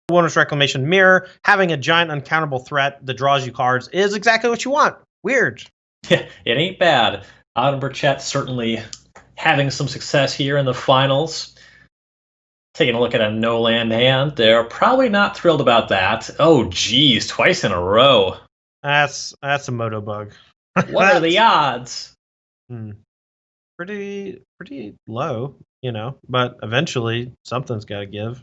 Wilderness Reclamation Mirror, having a giant uncountable threat that draws you cards is exactly what you want. Weird. It ain't bad. Adam Burchett certainly having some success here in the finals. Taking a look at a no-land hand, they're probably not thrilled about that. Oh, geez, twice in a row. That's a moto bug. What are the odds? Pretty low, but eventually something's got to give.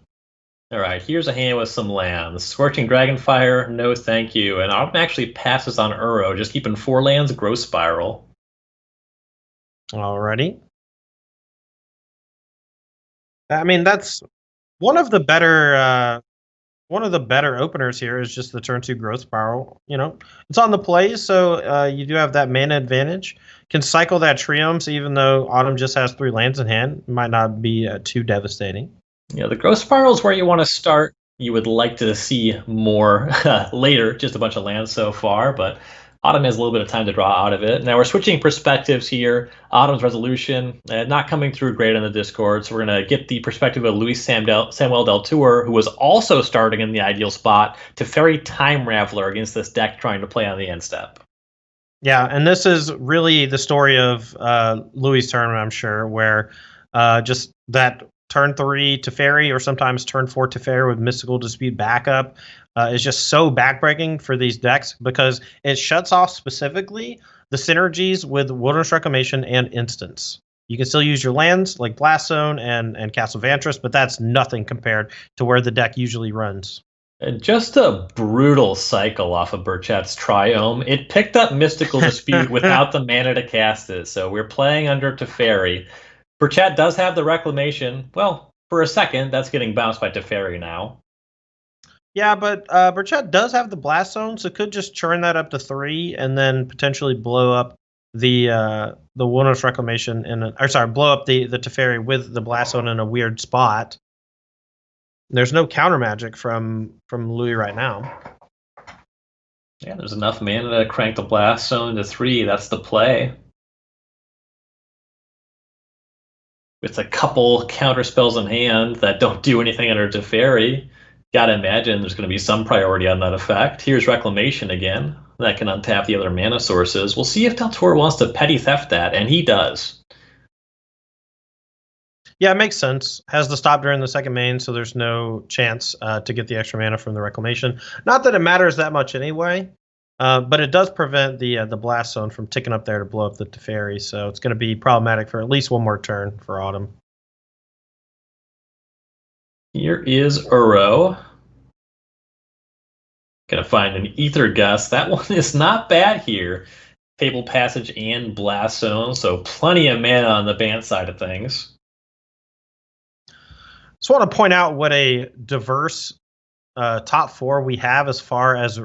All right, here's a hand with some lands. Scorching Dragonfire, no thank you. And Autumn actually passes on Uro, just keeping 4 lands, Growth Spiral. Alrighty. I mean, that's one of the better openers here is just the turn 2 Growth Spiral. It's on the play, so you do have that mana advantage. Can cycle that Triumphs, even though Autumn just has 3 lands in hand. It might not be too devastating. Yeah, the Growth Spiral is where you want to start. You would like to see more later, just a bunch of lands so far, but Autumn has a little bit of time to draw out of it. Now we're switching perspectives here. Autumn's Resolution, not coming through great on the Discord, so we're going to get the perspective of Luis Samuel Deltour, who was also starting in the ideal spot, Teferi Time Raveler against this deck trying to play on the end step. Yeah, and this is really the story of Louis' turn, I'm sure, where just that turn 3 Teferi or sometimes turn 4 Teferi with Mystical Dispute backup is just so backbreaking for these decks because it shuts off specifically the synergies with Wilderness Reclamation and Instants. You can still use your lands like Blast Zone and Castle Vantress, but that's nothing compared to where the deck usually runs. And just a brutal cycle off of Burchett's Triome. It picked up Mystical Dispute without the mana to cast it, so we're playing under Teferi. Burchett does have the Reclamation. Well, for a second, that's getting bounced by Teferi now. Yeah, but Burchett does have the Blast Zone, so could just churn that up to 3 and then potentially blow up the Wilderness Reclamation blow up the Teferi with the Blast Zone in a weird spot. There's no counter magic from Louis right now. Yeah, there's enough mana to crank the Blast Zone to 3. That's the play. With a couple counter spells in hand that don't do anything under Teferi, gotta imagine there's going to be some priority on that effect. Here's Reclamation again. That can untap the other mana sources. We'll see if Deltour wants to petty theft that, and he does. Yeah, it makes sense. Has to stop during the second main, so there's no chance to get the extra mana from the Reclamation. Not that it matters that much anyway, but it does prevent the Blast Zone from ticking up there to blow up the Teferi, so it's going to be problematic for at least one more turn for Autumn. Here is Uro. Gonna find an Ether Gust. That one is not bad here. Fable Passage and Blast Zone, so plenty of mana on the ban side of things. Just want to point out what a diverse top 4 we have as far as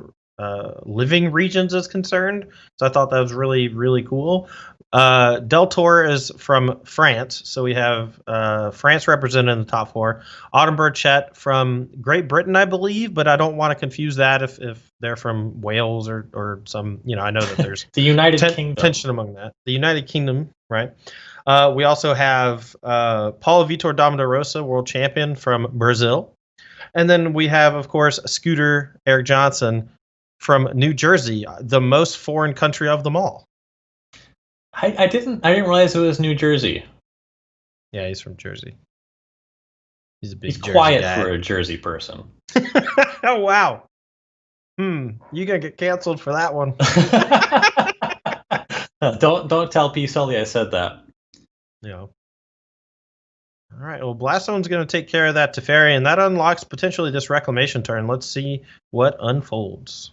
living regions is concerned. So I thought that was really, really cool. Deltour is from France, so we have France represented in the top 4. Autumn Burchett from Great Britain, I believe, but I don't want to confuse that if they're from Wales or some, I know that there's the United Kingdom tension among that. The United Kingdom, right? We also have Paulo Vitor Damarosa, world champion from Brazil. And then we have, of course, Scooter Eric Johnson from New Jersey, the most foreign country of them all. I didn't realize it was New Jersey. Yeah, he's from Jersey. He's a big. He's Jersey quiet guy. for a Jersey person. Oh wow. You gonna get canceled for that one? Don't tell P. Sully I said that. Yeah. All right. Well, Blast Zone's going to take care of that Teferi, and that unlocks potentially this Reclamation turn. Let's see what unfolds.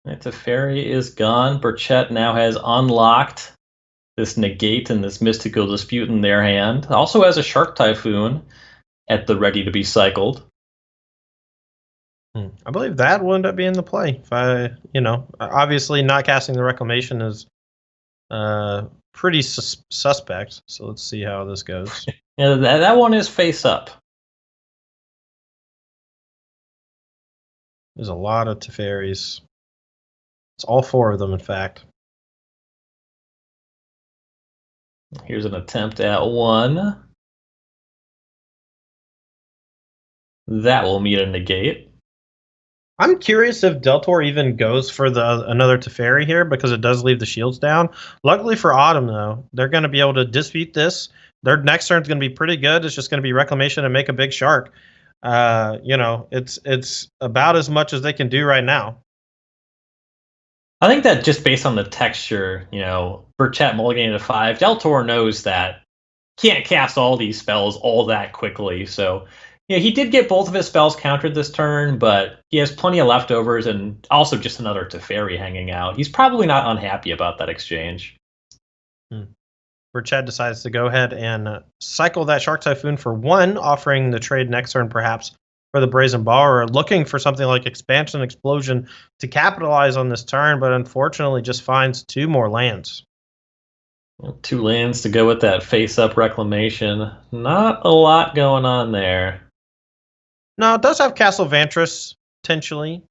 Teferi is gone. Burchett now has unlocked this Negate and this Mystical Dispute in their hand. Also has a Shark Typhoon at the ready to be cycled. I believe that will end up being the play. Obviously not casting the Reclamation is pretty suspect. So let's see how this goes. Yeah, that one is face up. There's a lot of Teferis. It's all 4 of them, in fact. Here's an attempt at one. That will meet a negate. I'm curious if Deltour even goes for the another Teferi here because it does leave the shields down. Luckily for Autumn, though, they're going to be able to dispute this. Their next turn's going to be pretty good. It's just going to be Reclamation and make a big shark. It's about as much as they can do right now. I think that just based on the texture, Burchett mulliganing to 5, Deltour knows that can't cast all these spells all that quickly. So, he did get both of his spells countered this turn, but he has plenty of leftovers and also just another Teferi hanging out. He's probably not unhappy about that exchange. Burchett decides to go ahead and cycle that Shark Typhoon for 1, offering the trade next turn perhaps for the Brazen Borrower, looking for something like Expansion Explosion to capitalize on this turn, but unfortunately just finds 2 more lands. 2 lands to go with that face-up Reclamation. Not a lot going on there. No, it does have Castle Vantress, potentially.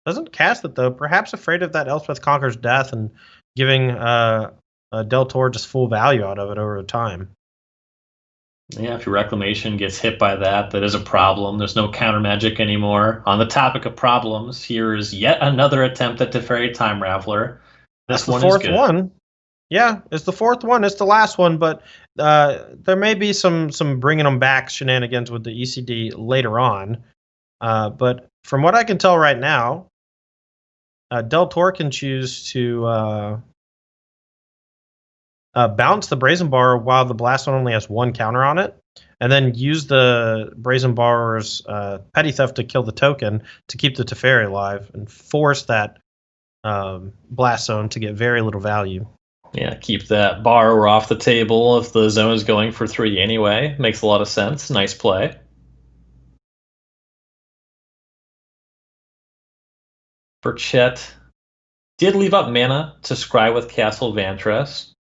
Doesn't cast it, though. Perhaps afraid of that Elspeth Conquers Death and giving Deltour just full value out of it over time. Yeah, if your Reclamation gets hit by that is a problem. There's no counter magic anymore. On the topic of problems, here is yet another attempt at Teferi Time Raveler. That's the fourth one. Yeah, it's the 4th one. It's the last one, but there may be some bringing them back shenanigans with the ECD later on. But from what I can tell right now, Deltour can choose to bounce the Brazen Borrower while the Blast Zone only has 1 counter on it, and then use the Brazen Borrower's Petty Theft to kill the token to keep the Teferi alive and force that Blast Zone to get very little value. Yeah, keep that Borrower off the table if the zone is going for 3 anyway. Makes a lot of sense. Nice play. Burchett did leave up mana to scry with Castle Vantress.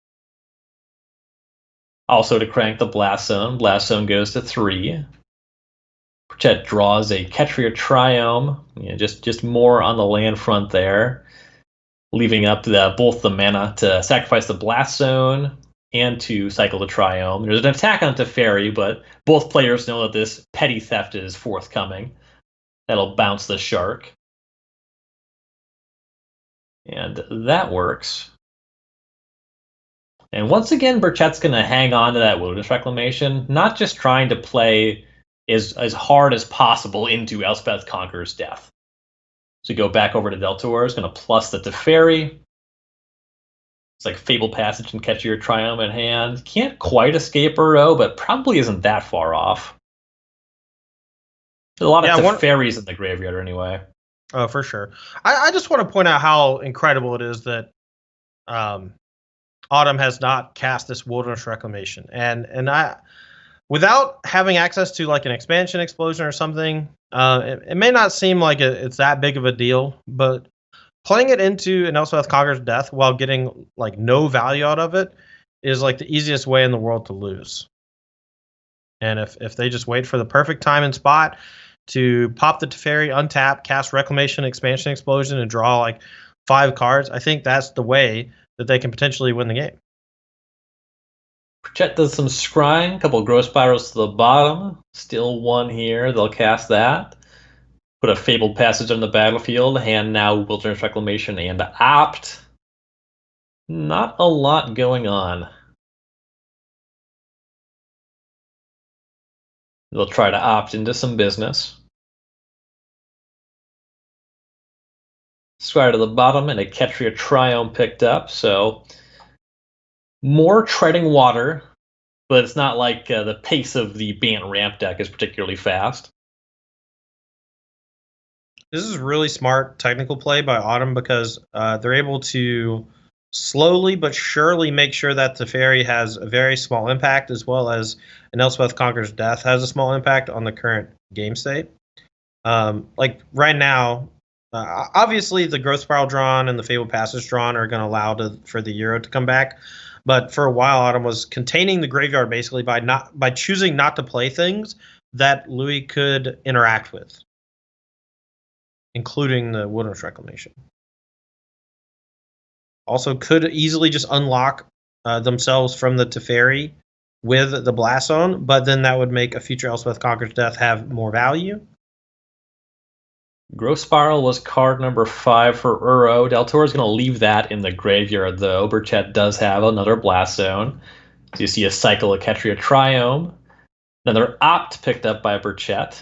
Also to crank the Blast Zone. Blast Zone goes to 3. Burchett draws a Ketria Triome. Just more on the land front there. Leaving up both the mana to sacrifice the Blast Zone and to cycle the Triome. There's an attack on Teferi, but both players know that this Petty Theft is forthcoming. That'll bounce the Shark. And that works. And once again, Burchett's going to hang on to that Wilderness Reclamation, not just trying to play as hard as possible into Elspeth Conquers Death. So go back over to Deltour, is going to plus the Teferi. It's like Fable Passage and Catch Your Triumph in hand. Can't quite escape Burrow, but probably isn't that far off. There's a lot of Teferis in the graveyard anyway. Oh, for sure. I just want to point out how incredible it is that Autumn has not cast this Wilderness Reclamation. And I, without having access to like an Expansion Explosion or something, it may not seem like it's that big of a deal, but playing it into an Elspeth Conquers Death while getting like no value out of it is like the easiest way in the world to lose. And if they just wait for the perfect time and spot to pop the Teferi, untap, cast Reclamation, Expansion Explosion, and draw like 5 cards, I think that's the way that they can potentially win the game. Burchett does some scrying, a couple of Growth Spirals to the bottom. Still 1 here, they'll cast that. Put a Fabled Passage on the battlefield, hand now Wilderness Reclamation and Opt. Not a lot going on. They'll try to opt into some business. Scry to the bottom and a Ketria Triome picked up, so more treading water, but it's not like the pace of the Bant Ramp deck is particularly fast. This is really smart technical play by Autumn because they're able to slowly but surely make sure that Teferi has a very small impact, as well as an Elspeth Conquers Death has a small impact on the current game state. Like right now, obviously the Growth Spiral drawn and the Fabled Passage drawn are going to allow for the Euro to come back. But for a while, Autumn was containing the graveyard basically by choosing not to play things that Louis could interact with, including the Wilderness Reclamation. Also could easily just unlock themselves from the Teferi with the Blast Zone, but then that would make a future Elspeth Conquers Death have more value. Growth Spiral was card number 5 for Uro. Deltour is going to leave that in the graveyard, though. Burchett does have another Blast Zone. So you see a Cycle of Ketria Triome. Another Opt picked up by Burchett.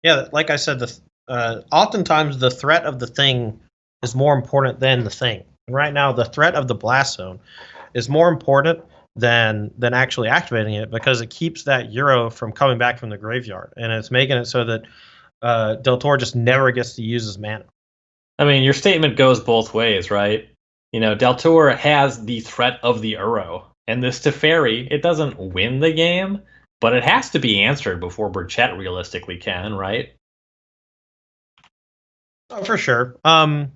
Yeah, like I said, oftentimes the threat of the thing is more important than the thing. And right now, the threat of the Blast Zone is more important than actually activating it, because it keeps that Euro from coming back from the graveyard, and it's making it so that Deltour just never gets to use his mana. I mean, your statement goes both ways, right? You know, Deltour has the threat of the Uro, and this Teferi, it doesn't win the game, but it has to be answered before Burchett realistically can, right? Oh, for sure. I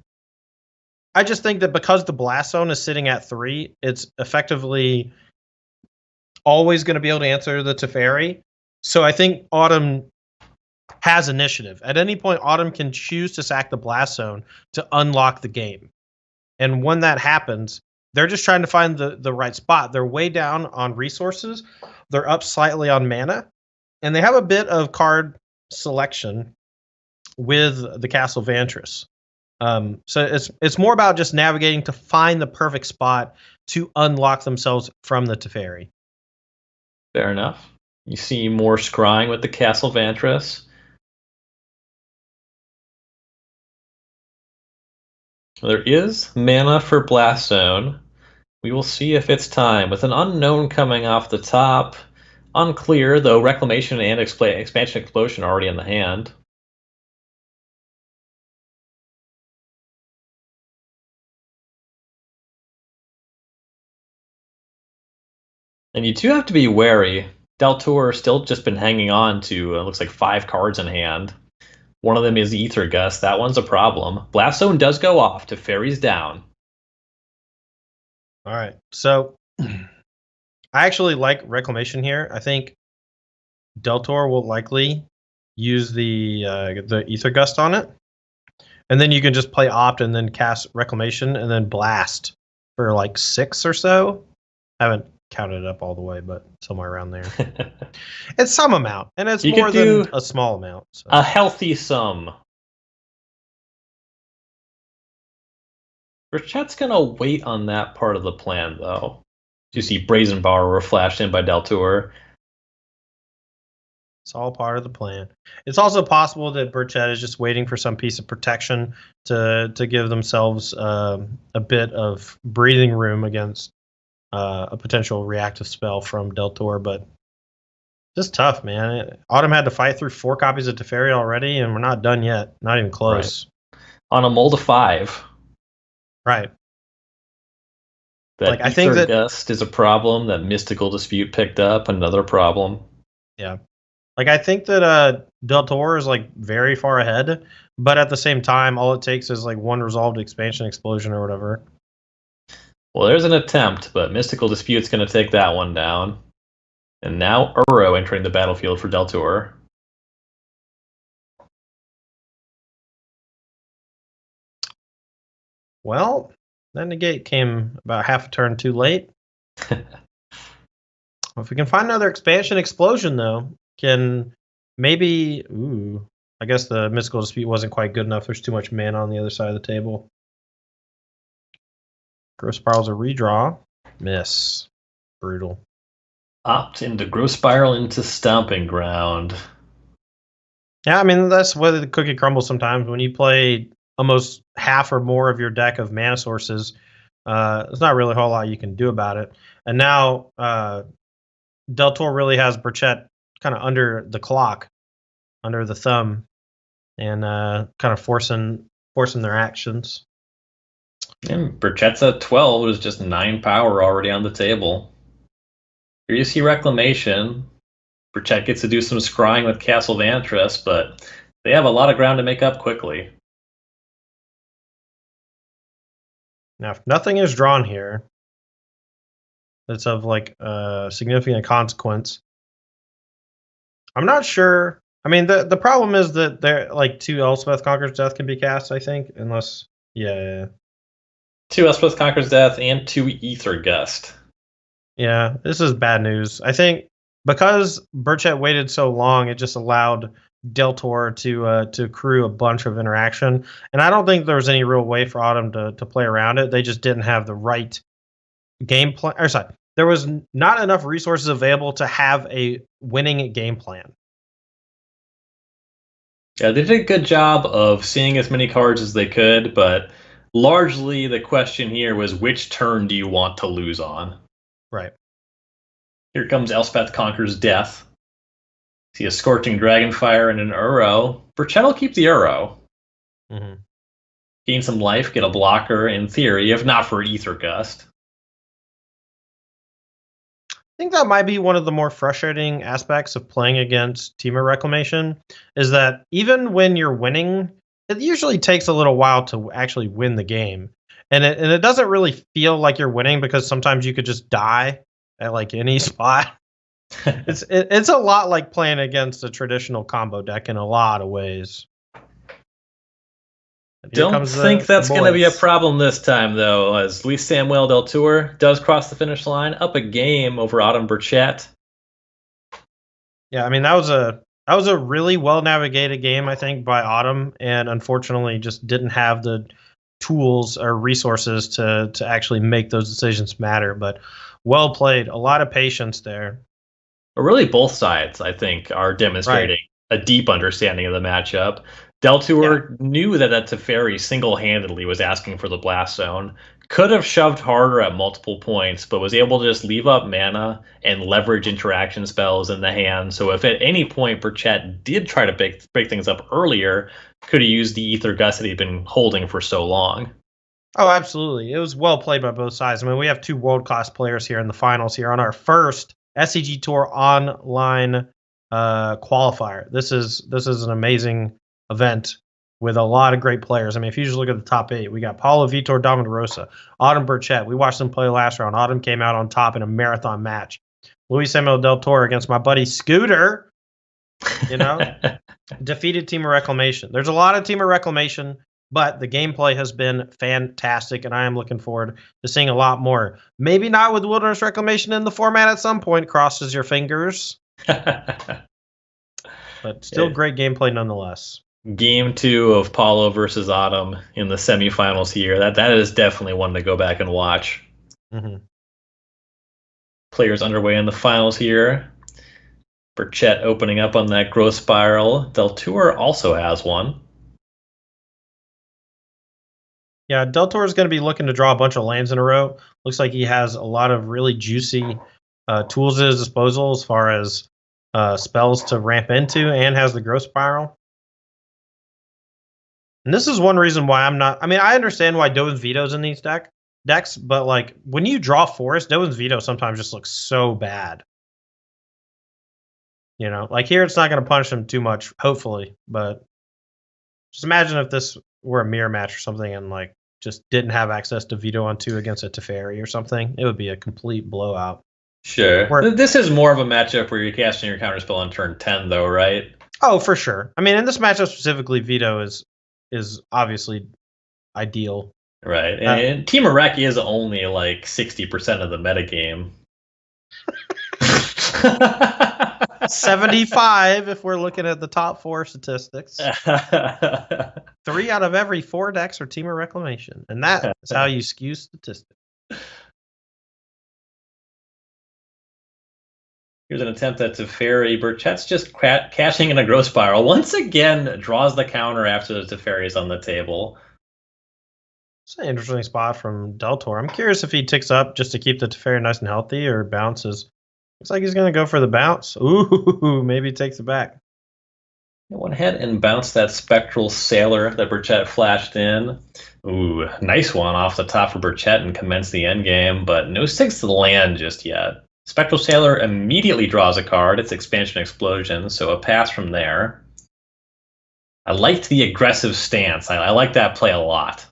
just think that because the Blast Zone is sitting at 3, it's effectively always going to be able to answer the Teferi. So I think Autumn has initiative. At any point, Autumn can choose to sack the Blast Zone to unlock the game. And when that happens, they're just trying to find the right spot. They're way down on resources. They're up slightly on mana. And they have a bit of card selection with the Castle Vantress. So it's more about just navigating to find the perfect spot to unlock themselves from the Teferi. Fair enough. You see more scrying with the Castle Vantress. There is mana for Blast Zone. We will see if it's time. With an unknown coming off the top. Unclear, though Reclamation and Expansion Explosion are already in the hand. And you do have to be wary. Deltour still just been hanging on to, looks like 5 cards in hand. One of them is Ether Gust. That one's a problem. Blast Zone does go off. Teferi's down. All right. So I actually like Reclamation here. I think Deltour will likely use the Ether Gust on it. And then you can just play Opt and then cast Reclamation and then Blast for like 6 or so. I haven't counted it up all the way, but somewhere around there. It's some amount, and it's more than a small amount. So. A healthy sum. Burchett's going to wait on that part of the plan, though. You see Brazen Borrower flashed in by Deltour. It's all part of the plan. It's also possible that Burchett is just waiting for some piece of protection to give themselves a bit of breathing room against a potential reactive spell from Deltour, but just tough, man. Autumn had to fight through 4 copies of Teferi already, and we're not done yet. Not even close. Right. On a mold of 5. Right. That like, I think that Gust is a problem. That Mystical Dispute picked up, another problem. Yeah. Like, I think that Deltour is, like, very far ahead, but at the same time, all it takes is, like, 1 resolved expansion explosion or whatever. Well, there's an attempt, but Mystical Dispute's going to take that one down. And now Uro entering the battlefield for Deltour. Well, that negate came about half a turn too late. If we can find another expansion explosion, though, can maybe... Ooh, I guess the Mystical Dispute wasn't quite good enough. There's too much mana on the other side of the table. Growth Spiral's a redraw. Miss. Brutal. Opt into Growth Spiral into Stomping Ground. Yeah, I mean, that's where the cookie crumbles sometimes. When you play almost half or more of your deck of mana sources, there's not really a whole lot you can do about it. And now Deltour really has Burchett kind of under the clock, under the thumb, and kind of forcing their actions. And Burchett's at 12. It was just 9 power already on the table. Here you see Reclamation. Burchett gets to do some scrying with Castle Vantress, but they have a lot of ground to make up quickly. Now, if nothing is drawn here that's of like significant consequence, I'm not sure. I mean, the problem is that there like 2 Elspeth Conquers Death can be cast, I think, unless yeah. 2 Elspeth Conquers Death and 2 Ether Gust. Yeah, this is bad news. I think because Burchett waited so long, it just allowed Deltour to accrue a bunch of interaction, and I don't think there was any real way for Autumn to play around it. They just didn't have the right game plan. Or sorry, there was not enough resources available to have a winning game plan. Yeah, they did a good job of seeing as many cards as they could, but largely the question here was which turn do you want to lose on? Right. Here comes Elspeth Conquers Death. See a Scorching Dragonfire and an Uro. Burchett will keep the Uro. Mm-hmm. Gain some life, get a blocker in theory, if not for Ether Gust. I think that might be one of the more frustrating aspects of playing against Temur Reclamation is that even when you're winning, it usually takes a little while to actually win the game. And it doesn't really feel like you're winning because sometimes you could just die at like any spot. It's a lot like playing against a traditional combo deck in a lot of ways. Don't think that's going to be a problem this time, though, as Luis Samuel Deltour does cross the finish line, up a game over Autumn Burchett. Yeah, I mean that was a really well navigated game, I think, by Autumn, and unfortunately just didn't have the tools or resources to actually make those decisions matter. But well played, a lot of patience there. But really, both sides, I think, are demonstrating a deep understanding of the matchup. Deltour knew that Teferi single-handedly was asking for the Blast Zone, could have shoved harder at multiple points, but was able to just leave up mana and leverage interaction spells in the hand. So if at any point Burchett did try to break things up earlier, could have used the Ether Gust that he'd been holding for so long. Oh, absolutely. It was well played by both sides. I mean, we have two world-class players here in the finals here on our first SCG Tour online qualifier. This is an amazing event with a lot of great players. I mean, if you just look at the top 8, we got Paulo Vitor Dominarosa, Autumn Burchett. We watched them play last round. Autumn came out on top in a marathon match. Luis Samuel Deltour against my buddy Scooter, defeated Temur Reclamation. There's a lot of Temur Reclamation, but the gameplay has been fantastic, and I am looking forward to seeing a lot more. Maybe not with Wilderness Reclamation in the format at some point, crosses your fingers. But still great gameplay nonetheless. Game 2 of Paulo versus Autumn in the semifinals here. That is definitely one to go back and watch. Mm-hmm. Players underway in the finals here. Burchett opening up on that growth spiral. Deltour also has one. Yeah, Deltour is going to be looking to draw a bunch of lands in a row. Looks like he has a lot of really juicy tools at his disposal as far as spells to ramp into, and has the growth spiral. And this is one reason why I'm not. I mean, I understand why Dovin's Veto's in these decks, but like when you draw Forest, Dovin's Veto sometimes just looks so bad. Like here it's not going to punish him too much, hopefully. But just imagine if this were a mirror match or something, and like just didn't have access to Veto on 2 against a Teferi or something. It would be a complete blowout. Sure. This is more of a matchup where you're casting your counterspell on turn 10, though, right? Oh, for sure. I mean, in this matchup specifically, Veto is obviously ideal. Right. And Temur Rec is only like 60% of the metagame. 75 if we're looking at the top 4 statistics. 3 out of every 4 decks are Temur Reclamation. And that is how you skew statistics. Here's an attempt at Teferi. Burchett's just cashing in a growth spiral. Once again, draws the counter after the Teferi is on the table. It's an interesting spot from Deltour. I'm curious if he ticks up just to keep the Teferi nice and healthy, or bounces. Looks like he's going to go for the bounce. Ooh, maybe he takes it back. He went ahead and bounced that Spectral Sailor that Burchett flashed in. Ooh, nice one off the top for Burchett and commenced the endgame, but no sticks to the land just yet. Spectral Sailor immediately draws a card. It's Expansion Explosion, so a pass from there. I liked the aggressive stance. I like that play a lot.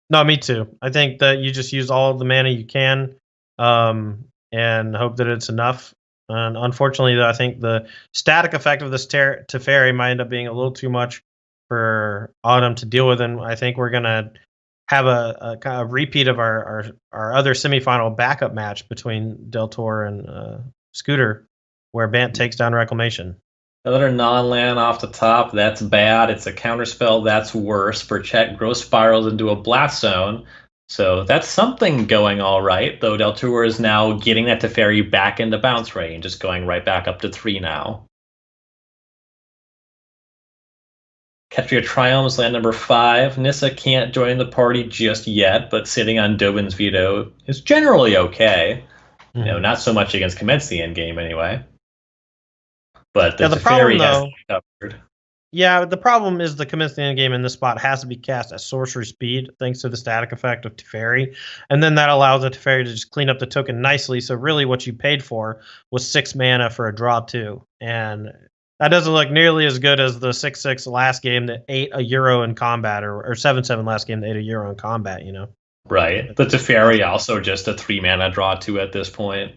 No, me too. I think that you just use all of the mana you can and hope that it's enough. And unfortunately, I think the static effect of this Teferi might end up being a little too much for Autumn to deal with, and I think we're going to have a kind of repeat of our other semifinal backup match between Deltour and Scooter, where Bant takes down Reclamation. Another non-land off the top, that's bad. It's a counterspell, that's worse. Burchett growth spirals into a blast zone. So that's something going all right, though Deltour is now getting that Teferi back into bounce range, just going right back up to 3 now. Ketria Triomes, land number 5. Nissa can't join the party just yet, but sitting on Dobin's veto is generally okay. You know, not so much against Commence the endgame anyway. But the Teferi has covered. Yeah, the problem is the Commence the endgame in this spot has to be cast at sorcery speed, thanks to the static effect of Teferi. And then that allows the Teferi to just clean up the token nicely. So really what you paid for was 6 mana for a draw 2. And that doesn't look nearly as good as the 6/6 last game that ate a euro in combat, or 7/7 last game that ate a euro in combat, you know? Right. The Teferi also just a 3 mana draw 2 at this point.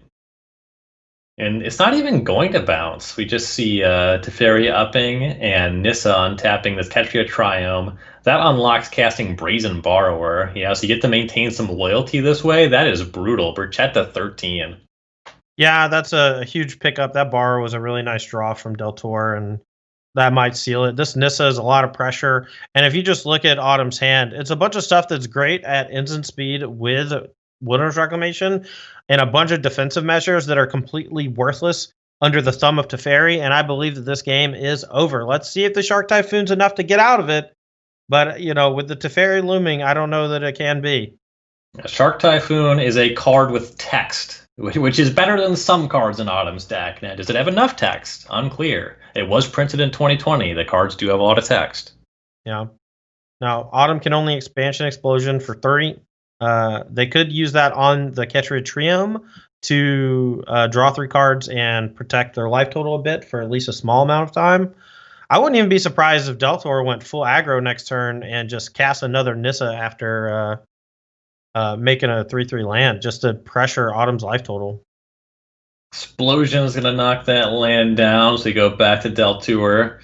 And it's not even going to bounce. We just see Teferi upping and Nissa untapping this Ketria Triome. That unlocks casting Brazen Borrower. Yeah, so you get to maintain some loyalty this way. That is brutal. Burchett to 13. Yeah, that's a huge pickup. That Borrower was a really nice draw from Deltour, and that might seal it. This Nissa is a lot of pressure. And if you just look at Autumn's hand, it's a bunch of stuff that's great at instant speed with Wilderness Reclamation, and a bunch of defensive measures that are completely worthless under the thumb of Teferi, and I believe that this game is over. Let's see if the Shark Typhoon's enough to get out of it. But, you know, with the Teferi looming, I don't know that it can be. Shark Typhoon is a card with text, which is better than some cards in Autumn's deck. Now, does it have enough text? Unclear. It was printed in 2020. The cards do have a lot of text. Yeah. Now, Autumn can only Expansion Explosion for 30. They could use that on the Ketria Triome to draw 3 cards and protect their life total a bit for at least a small amount of time. I wouldn't even be surprised if Deltour went full aggro next turn and just cast another Nissa after making a 3/3 land, just to pressure Autumn's life total. Explosion is going to knock that land down, so you go back to Deltour.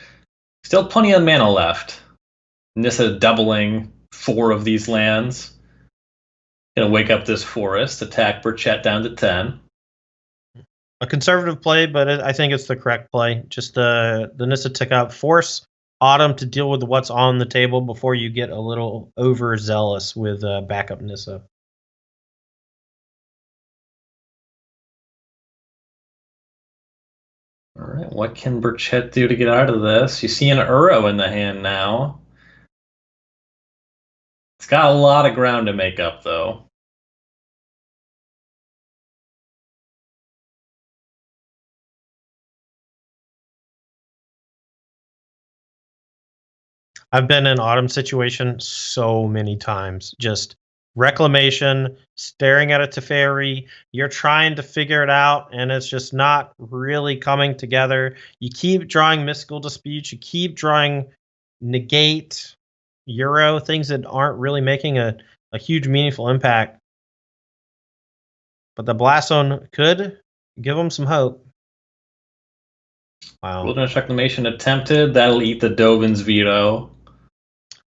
Still plenty of mana left. Nissa doubling 4 of these lands. Gonna wake up this forest, attack Burchett down to 10. A conservative play, but I think it's the correct play. Just the Nissa tick up, force Autumn to deal with what's on the table before you get a little overzealous with backup Nissa. All right, what can Burchett do to get out of this? You see an Uro in the hand now. It's got a lot of ground to make up, though. I've been in Autumn situation so many times. Just Reclamation, staring at a Teferi, you're trying to figure it out, and it's just not really coming together. You keep drawing Mystical Disputes, you keep drawing Negate, Euro, things that aren't really making a huge meaningful impact. But the Blast Zone could give them some hope. Wow. Wilderness Reclamation attempted. That'll eat the Dovin's veto.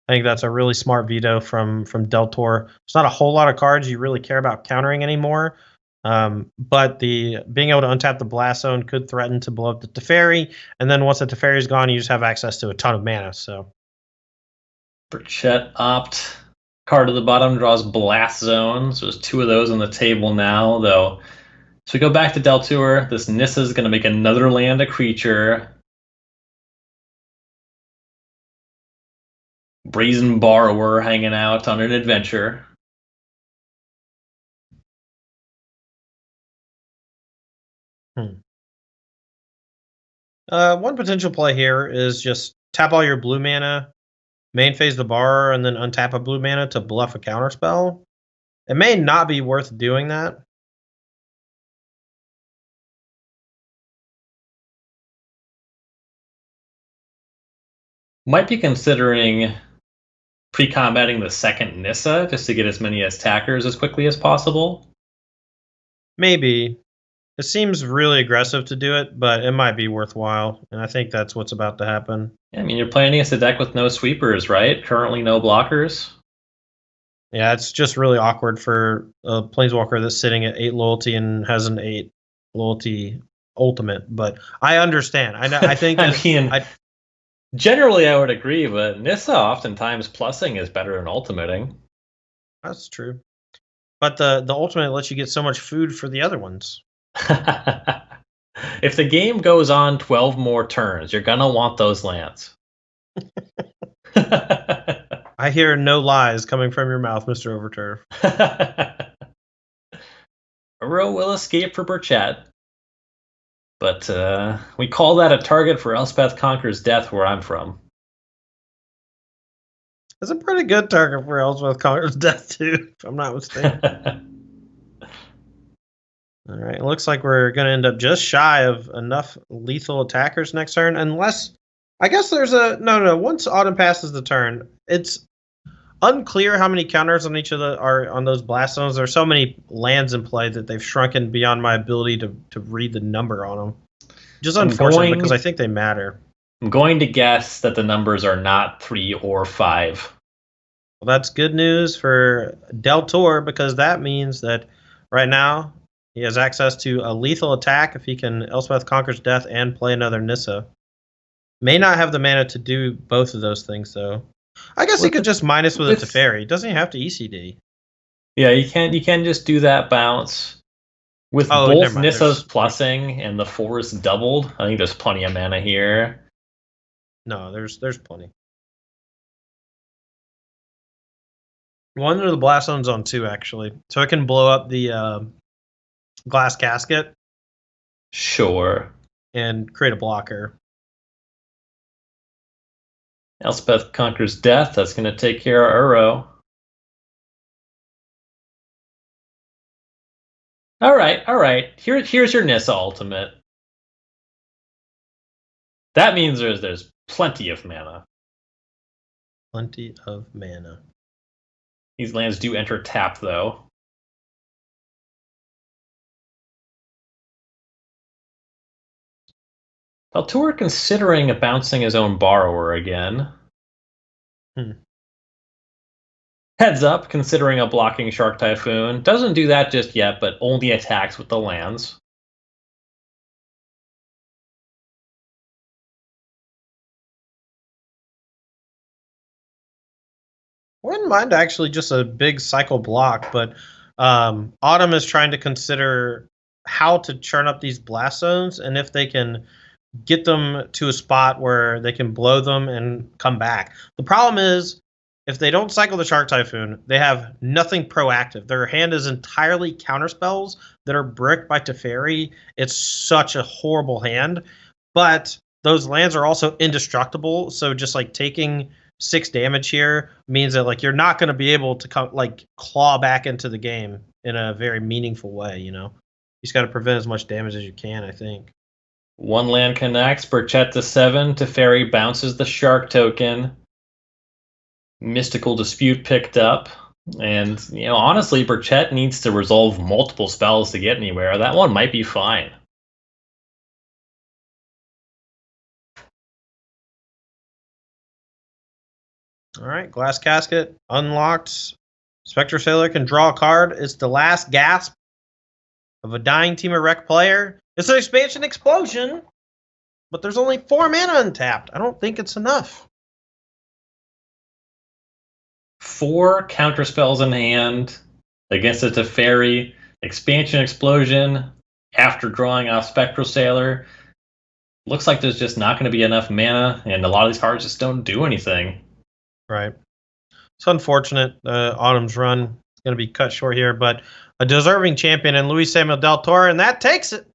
I think that's a really smart veto from Deltour. There's not a whole lot of cards you really care about countering anymore. But the being able to untap the Blast Zone could threaten to blow up the Teferi. And then once the Teferi is gone, you just have access to a ton of mana. So Burchett opt. Card at the bottom draws Blast Zone. So there's 2 of those on the table now, though. So we go back to Deltour. This Nissa is going to make another land a creature. Brazen Borrower hanging out on an adventure. One potential play here is just tap all your blue mana, main phase the Borrower, and then untap a blue mana to bluff a counterspell. It may not be worth doing that. Might be considering pre-combating the second Nissa just to get as many attackers as quickly as possible. Maybe. It seems really aggressive to do it, but it might be worthwhile, and I think that's what's about to happen. Yeah, I mean, you're playing against a deck with no sweepers, right? Currently no blockers. Yeah, it's just really awkward for a Planeswalker that's sitting at 8 loyalty and has an 8 loyalty ultimate. But I understand. I think I mean, generally I would agree, but Nissa oftentimes plussing is better than ultimating. That's true. But the ultimate lets you get so much food for the other ones. If the game goes on 12 more turns, you're going to want those lands. I hear no lies coming from your mouth, Mr. Overturf. Uro will escape for Burchett. But we call that a target for Elspeth Conquer's Death where I'm from. It's a pretty good target for Elspeth Conquer's Death, too, if I'm not mistaken. All right, it looks like we're going to end up just shy of enough lethal attackers next turn, unless... I guess there's a... No. Once Autumn passes the turn, it's unclear how many counters on each of the are on those blast zones. There's so many lands in play that they've shrunken beyond my ability to read the number on them. Just unfortunate because I think they matter. I'm going to guess that the numbers are not 3 or 5. Well, that's good news for Deltour because that means that right now he has access to a lethal attack if he can Elspeth Conquer's Death and play another Nissa. May not have the mana to do both of those things, though. I guess he could just minus with a Teferi. Doesn't he have to ECD? Yeah, you can just do that bounce. With both Nissas plussing and the forest doubled, I think there's plenty of mana here. No, there's plenty. One of the blast zones on 2, actually. So I can blow up the glass casket. Sure. And create a blocker. Elspeth Conquer's Death. That's going to take care of Uro. All right. Here's your Nissa ultimate. That means there's plenty of mana. Plenty of mana. These lands do enter tap, though. Deltour considering bouncing his own Borrower again. Heads up, considering a blocking Shark Typhoon. Doesn't do that just yet, but only attacks with the lands. Wouldn't mind actually just a big cycle block, but Autumn is trying to consider how to churn up these blast zones and if they can get them to a spot where they can blow them and come back. The problem is, if they don't cycle the Shark Typhoon, they have nothing proactive. Their hand is entirely counterspells that are bricked by Teferi. It's such a horrible hand. But those lands are also indestructible, so just like taking 6 damage here means that like you're not going to be able to claw back into the game in a very meaningful way, you know? You just got to prevent as much damage as you can, I think. One land connects, Burchett to 7, Teferi bounces the Shark token. Mystical Dispute picked up. And, honestly, Burchett needs to resolve multiple spells to get anywhere. That one might be fine. All right, Glass Casket unlocked. Spectre Sailor can draw a card. It's the last gasp of a dying Team of Wreck player. It's an expansion explosion, but there's only 4 mana untapped. I don't think it's enough. 4 counterspells in hand against a Teferi. Expansion explosion after drawing off Spectral Sailor. Looks like there's just not going to be enough mana, and a lot of these cards just don't do anything. Right. It's unfortunate. Autumn's run is going to be cut short here, but a deserving champion in Luis Samuel Deltour, and that takes it.